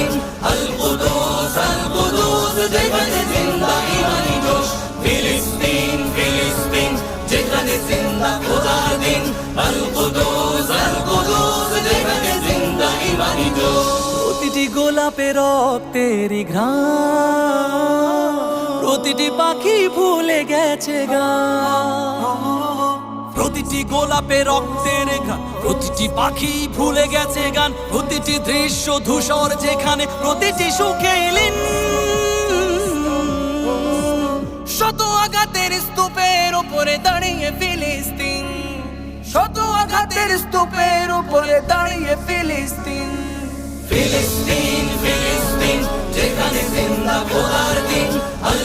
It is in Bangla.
দিন। আল কুদুস যেখানে জিন্দা ইমানি জোশ। ফিলিস্তিন ফিলিস্তিন যেখানে জিন্দা খোদার দিন। আল কুদুস যেখানে জিন্দা ইমানি জোশ। প্রতিটি গোলাপে রক্তেরই ঘ্রাণ, প্রতিটি পাখি ভুলে গেছে গান। প্রতিটি গোলাপে রক্তের গান, প্রতিটি পাখি ভুলে গেছে গান। প্রতিটি দৃশ্য ধূসর যেখানে, প্রতিটি সুখে লীন। শত আঘাতের স্তূপের উপরে দাঁড়িয়ে ফিলিস্তিন, শত আঘাতের স্তূপের উপরে দাঁড়িয়ে ফিলিস্তিন। ফিলিস্তিন ফিলিস্তিন যেখানে জিন্দা খোদার দিন। আল